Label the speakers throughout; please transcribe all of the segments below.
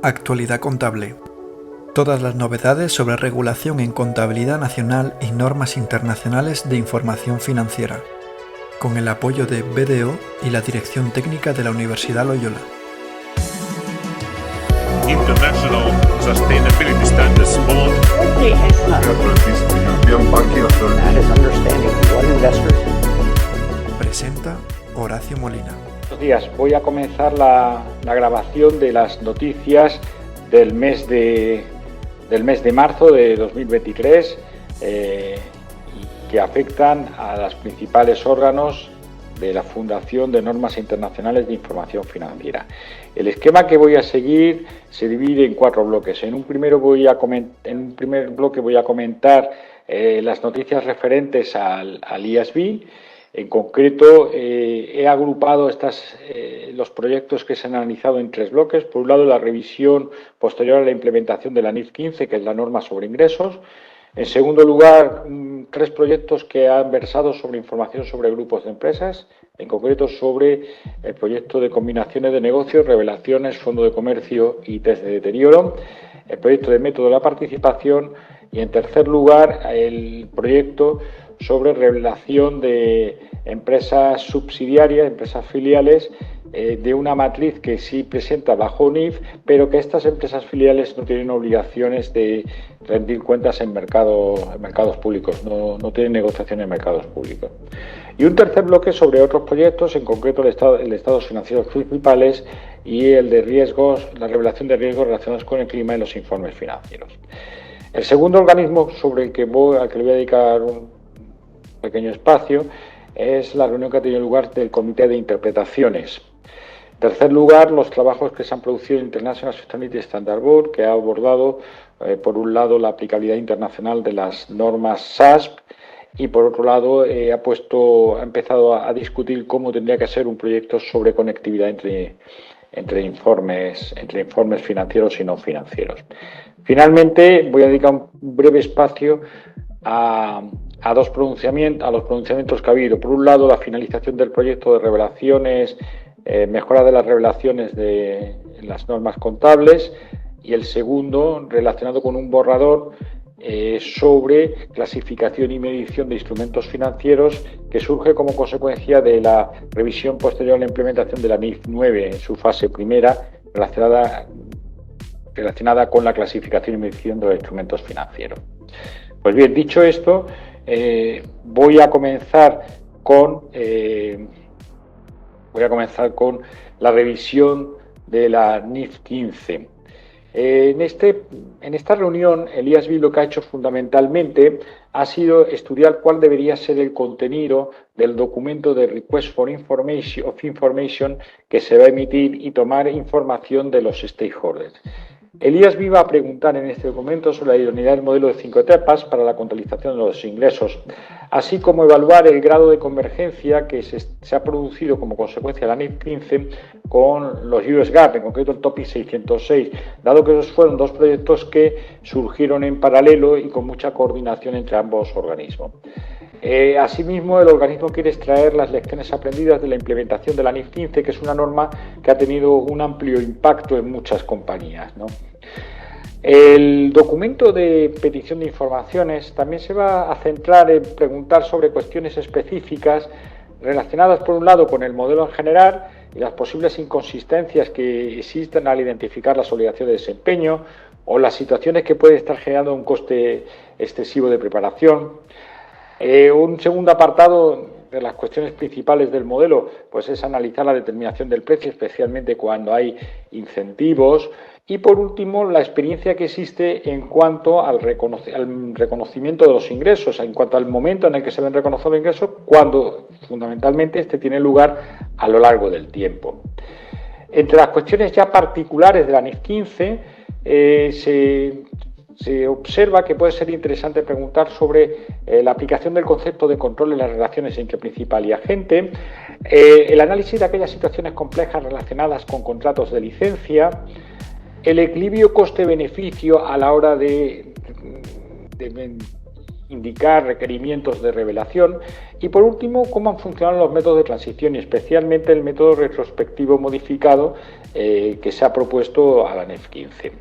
Speaker 1: Actualidad contable. Todas las novedades sobre regulación en contabilidad nacional y normas internacionales de información financiera, con el apoyo de BDO y la Dirección Técnica de la Universidad Loyola.
Speaker 2: International Sustainability Standards Board.
Speaker 1: Presenta Horacio Molina.
Speaker 3: Buenos días. Voy a comenzar la grabación de las noticias del mes de marzo de 2023 que afectan a los principales órganos de la Fundación de Normas Internacionales de Información Financiera. El esquema que voy a seguir se divide en 4 bloques. En un primer bloque voy a comentar las noticias referentes al IASB. En concreto, he agrupado los proyectos que se han analizado en 3 bloques. Por un lado, la revisión posterior a la implementación de la NIF 15, que es la norma sobre ingresos. En segundo lugar, 3 proyectos que han versado sobre información sobre grupos de empresas, en concreto sobre el proyecto de combinaciones de negocios, revelaciones, fondo de comercio y test de deterioro, el proyecto de método de la participación y, en tercer lugar, el proyecto sobre revelación de empresas subsidiarias, empresas filiales, de una matriz que sí presenta bajo NIF, pero que estas empresas filiales no tienen obligaciones de rendir cuentas en mercados públicos, no tienen negociación en mercados públicos. Y un tercer bloque sobre otros proyectos, en concreto el de estados financieros principales y el de riesgos, la revelación de riesgos relacionados con el clima en los informes financieros. El segundo organismo sobre al que le voy a dedicar un pequeño espacio es la reunión que ha tenido lugar del Comité de Interpretaciones. En tercer lugar, los trabajos que se han producido en International Sustainability Standard Board, que ha abordado, por un lado, la aplicabilidad internacional de las normas SASP y, por otro lado, ha empezado a discutir cómo tendría que ser un proyecto sobre conectividad entre informes financieros y no financieros. Finalmente, voy a dedicar un breve espacio a los pronunciamientos que ha habido. Por un lado, la finalización del proyecto de revelaciones, mejora de las revelaciones de las normas contables, y el segundo, relacionado con un borrador sobre clasificación y medición de instrumentos financieros, que surge como consecuencia de la revisión posterior a la implementación de la NIF 9 en su fase primera, relacionada con la clasificación y medición de los instrumentos financieros. Pues bien, dicho esto, voy a comenzar con la revisión de la NIF 15. En esta reunión, el IASB lo que ha hecho fundamentalmente ha sido estudiar cuál debería ser el contenido del documento de Request for Information que se va a emitir y tomar información de los stakeholders. El IASB va a preguntar en este documento sobre la idoneidad del modelo de 5 etapas para la contabilización de los ingresos, así como evaluar el grado de convergencia que se ha producido como consecuencia de la NIF 15 con los US GAAP, en concreto el TOPIX 606, dado que esos fueron 2 proyectos que surgieron en paralelo y con mucha coordinación entre ambos organismos. Asimismo, el organismo quiere extraer las lecciones aprendidas de la implementación de la NIF 15, que es una norma que ha tenido un amplio impacto en muchas compañías, ¿no? El documento de petición de informaciones también se va a centrar en preguntar sobre cuestiones específicas relacionadas, por un lado, con el modelo en general y las posibles inconsistencias que existen al identificar las obligaciones de desempeño o las situaciones que pueden estar generando un coste excesivo de preparación. Un segundo apartado de las cuestiones principales del modelo pues es analizar la determinación del precio, especialmente cuando hay incentivos. Y por último, la experiencia que existe en cuanto al reconocimiento de los ingresos, en cuanto al momento en el que se ven reconocidos los ingresos, cuando fundamentalmente tiene lugar a lo largo del tiempo. Entre las cuestiones ya particulares de la NIF 15 se observa que puede ser interesante preguntar sobre la aplicación del concepto de control en las relaciones entre principal y agente, el análisis de aquellas situaciones complejas relacionadas con contratos de licencia, el equilibrio coste-beneficio a la hora de indicar requerimientos de revelación y, por último, cómo han funcionado los métodos de transición y especialmente el método retrospectivo modificado que se ha propuesto a la NEF 15.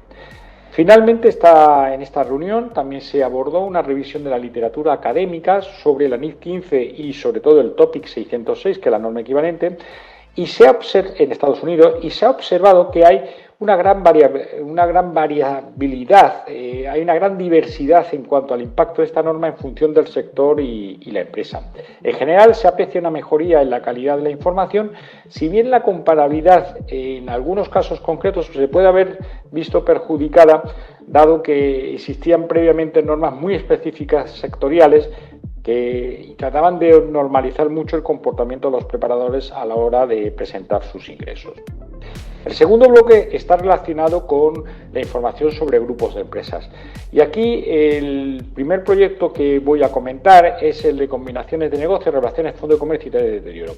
Speaker 3: Finalmente, en esta reunión también se abordó una revisión de la literatura académica sobre la NIF 15 y sobre todo el Topic 606, que es la norma equivalente, y en Estados Unidos, y se ha observado que hay una gran variabilidad, hay una gran diversidad en cuanto al impacto de esta norma en función del sector y la empresa. En general se aprecia una mejoría en la calidad de la información, si bien la comparabilidad en algunos casos concretos se puede haber visto perjudicada, dado que existían previamente normas muy específicas sectoriales que trataban de normalizar mucho el comportamiento de los preparadores a la hora de presentar sus ingresos. El segundo bloque está relacionado con la información sobre grupos de empresas. Y aquí el primer proyecto que voy a comentar es el de combinaciones de negocio, relaciones, fondo de comercio y test de deterioro.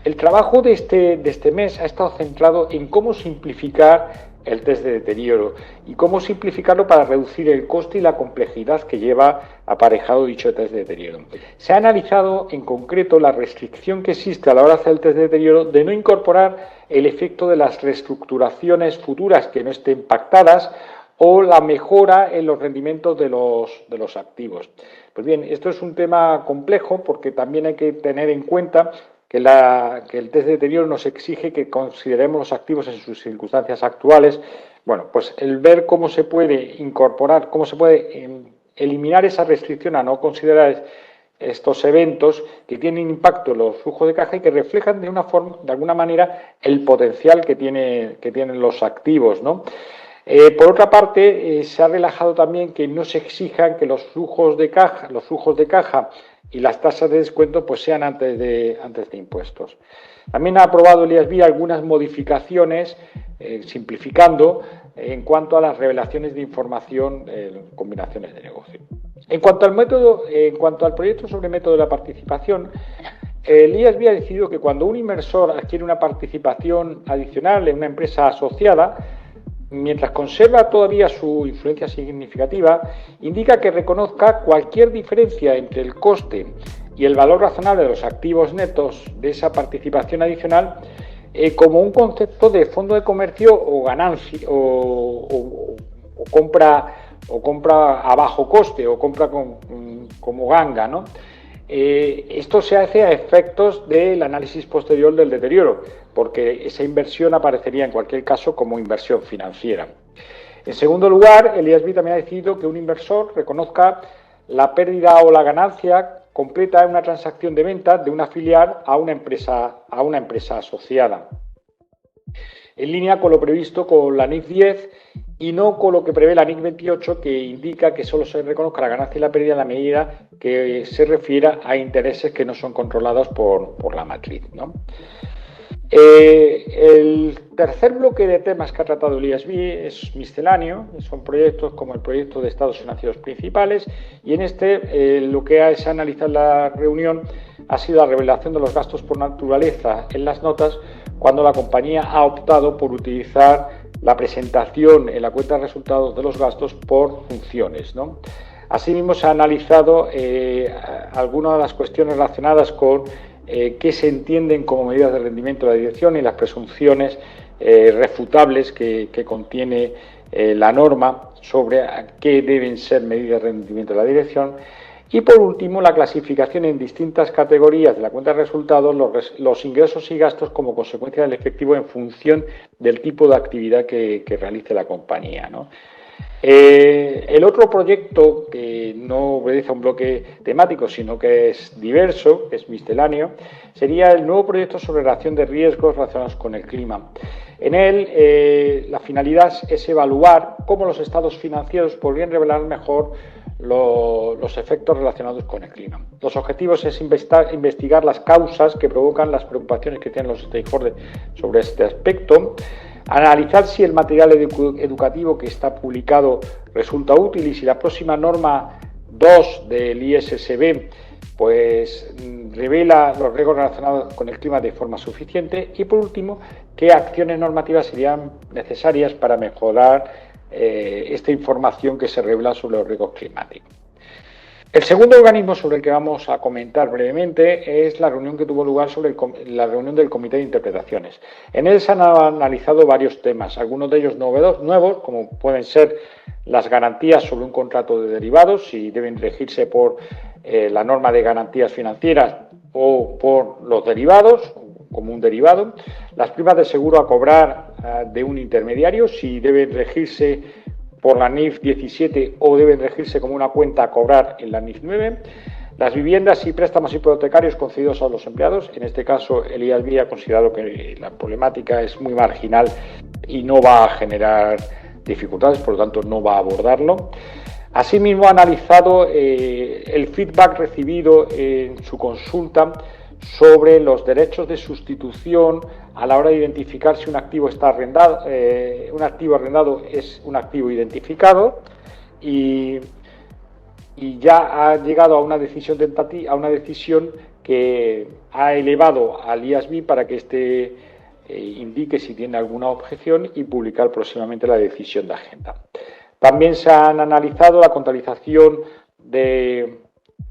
Speaker 3: El trabajo de este mes ha estado centrado en cómo simplificar el test de deterioro y cómo simplificarlo para reducir el coste y la complejidad que lleva aparejado dicho test de deterioro. Se ha analizado en concreto la restricción que existe a la hora de hacer el test de deterioro de no incorporar el efecto de las reestructuraciones futuras que no estén pactadas o la mejora en los rendimientos de los activos. Pues bien, esto es un tema complejo porque también hay que tener en cuenta que el test de deterioro nos exige que consideremos los activos en sus circunstancias actuales. Bueno, pues el ver cómo se puede incorporar, cómo se puede eliminar esa restricción a no considerar estos eventos que tienen impacto en los flujos de caja y que reflejan de alguna manera el potencial que tienen los activos, ¿no? Por otra parte, se ha relajado también que no se exijan que los flujos de caja y las tasas de descuento pues sean antes de impuestos. También ha aprobado el IASB algunas modificaciones, simplificando, en cuanto a las revelaciones de información en combinaciones de negocio. En cuanto al proyecto sobre método de la participación, el IASB ha decidido que cuando un inversor adquiere una participación adicional en una empresa asociada, mientras conserva todavía su influencia significativa, indica que reconozca cualquier diferencia entre el coste y el valor razonable de los activos netos de esa participación adicional como un concepto de fondo de comercio o ganancia o compra a bajo coste o compra como ganga, ¿no? Esto se hace a efectos del análisis posterior del deterioro, porque esa inversión aparecería en cualquier caso como inversión financiera. En segundo lugar, el IASB también ha decidido que un inversor reconozca la pérdida o la ganancia completa en una transacción de venta de una filial a una empresa asociada, en línea con lo previsto con la NIF 10 y no con lo que prevé la NIF 28, que indica que solo se reconozca la ganancia y la pérdida en la medida que se refiera a intereses que no son controlados por la matriz, ¿no? El tercer bloque de temas que ha tratado el IASB es misceláneo, son proyectos como el proyecto de estados financieros principales, y en lo que se ha analizado en la reunión ha sido la revelación de los gastos por naturaleza en las notas cuando la compañía ha optado por utilizar la presentación en la cuenta de resultados de los gastos por funciones, ¿no? Asimismo, se ha analizado algunas de las cuestiones relacionadas con qué se entienden como medidas de rendimiento de la dirección y las presunciones refutables que contiene la norma sobre qué deben ser medidas de rendimiento de la dirección. Y por último, la clasificación en distintas categorías de la cuenta de resultados, los ingresos y gastos como consecuencia del efectivo en función del tipo de actividad que realice la compañía, ¿no? El otro proyecto, que no obedece a un bloque temático, sino que es diverso, que es misceláneo, sería el nuevo proyecto sobre relación de riesgos relacionados con el clima. En él, la finalidad es evaluar cómo los estados financieros podrían revelar mejor los efectos relacionados con el clima. Los objetivos es investigar las causas que provocan las preocupaciones que tienen los stakeholders sobre este aspecto, analizar si el material educativo que está publicado resulta útil y si la próxima norma 2 del ISSB pues revela los riesgos relacionados con el clima de forma suficiente, y por último, qué acciones normativas serían necesarias para mejorar esta información que se revela sobre los riesgos climáticos. El segundo organismo sobre el que vamos a comentar brevemente es la reunión que tuvo lugar sobre la reunión del Comité de Interpretaciones. En él se han analizado varios temas, algunos de ellos nuevos, como pueden ser las garantías sobre un contrato de derivados, si deben regirse por la norma de garantías financieras o por los derivados, como un derivado, las primas de seguro a cobrar de un intermediario, si deben regirse por la NIF 17 o deben regirse como una cuenta a cobrar en la NIF 9, las viviendas y préstamos hipotecarios concedidos a los empleados. En este caso, el IASB ha considerado que la problemática es muy marginal y no va a generar dificultades, por lo tanto no va a abordarlo. Asimismo, ha analizado el feedback recibido en su consulta sobre los derechos de sustitución a la hora de identificar si un activo está arrendado, un activo arrendado es un activo identificado, y ya ha llegado a una decisión que ha elevado al IASB para que éste indique si tiene alguna objeción y publicar próximamente la decisión de agenda. También se han analizado la contabilización de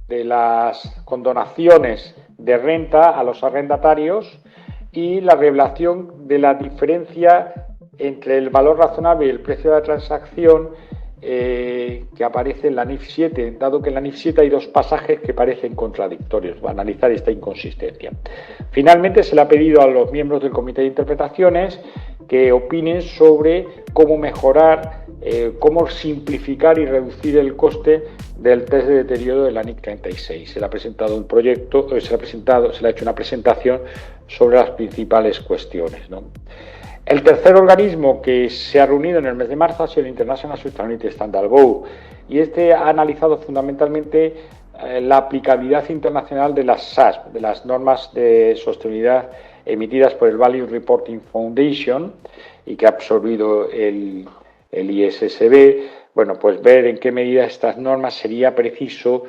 Speaker 3: las condonaciones de renta a los arrendatarios y la revelación de la diferencia entre el valor razonable y el precio de la transacción que aparece en la NIF 7, dado que en la NIF 7 hay dos pasajes que parecen contradictorios. Va a analizar esta inconsistencia. Finalmente, se le ha pedido a los miembros del Comité de Interpretaciones que opinen sobre cómo mejorar, cómo simplificar y reducir el coste del test de deterioro de la NIC 36. Se le ha presentado un proyecto, se le ha hecho una presentación sobre las principales cuestiones, ¿no? El tercer organismo que se ha reunido en el mes de marzo ha sido el International Sustainability Standard Board, y este ha analizado fundamentalmente la aplicabilidad internacional de las SASB, de las normas de sostenibilidad emitidas por el Value Reporting Foundation y que ha absorbido el ISSB. Bueno, pues ver en qué medida estas normas sería preciso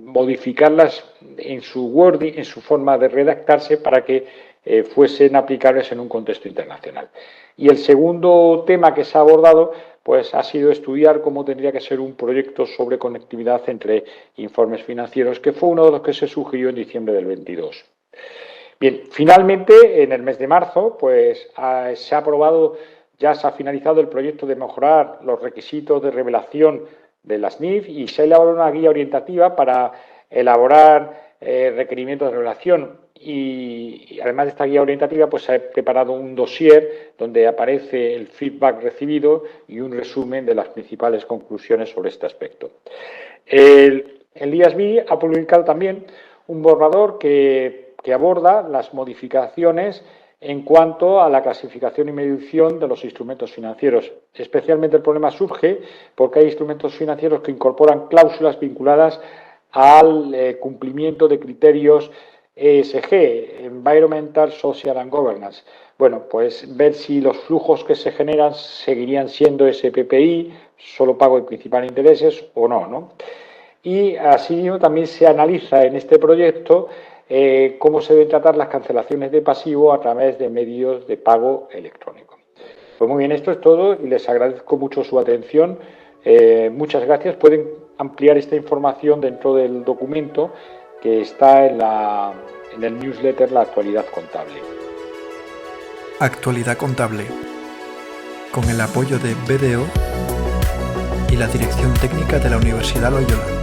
Speaker 3: modificarlas en su wording, en su forma de redactarse, para que fuesen aplicables en un contexto internacional. Y el segundo tema que se ha abordado pues ha sido estudiar cómo tendría que ser un proyecto sobre conectividad entre informes financieros, que fue uno de los que se sugirió en diciembre del 22. Bien, finalmente, en el mes de marzo, pues se ha aprobado, ya se ha finalizado el proyecto de mejorar los requisitos de revelación de las NIF, y se ha elaborado una guía orientativa para elaborar requerimientos de revelación. Y además de esta guía orientativa, pues se ha preparado un dossier donde aparece el feedback recibido y un resumen de las principales conclusiones sobre este aspecto. El IASB ha publicado también un borrador que aborda las modificaciones en cuanto a la clasificación y medición de los instrumentos financieros. Especialmente el problema surge porque hay instrumentos financieros que incorporan cláusulas vinculadas al cumplimiento de criterios ESG, Environmental, Social and Governance. Bueno, pues ver si los flujos que se generan seguirían siendo SPPI, solo pago de principal intereses, o no, ¿no? Y así también se analiza en este proyecto cómo se deben tratar las cancelaciones de pasivo a través de medios de pago electrónico. Pues muy bien, esto es todo y les agradezco mucho su atención. Muchas gracias. Pueden ampliar esta información dentro del documento que está en el newsletter La Actualidad Contable.
Speaker 1: Actualidad Contable, con el apoyo de BDO y la Dirección Técnica de la Universidad Loyola.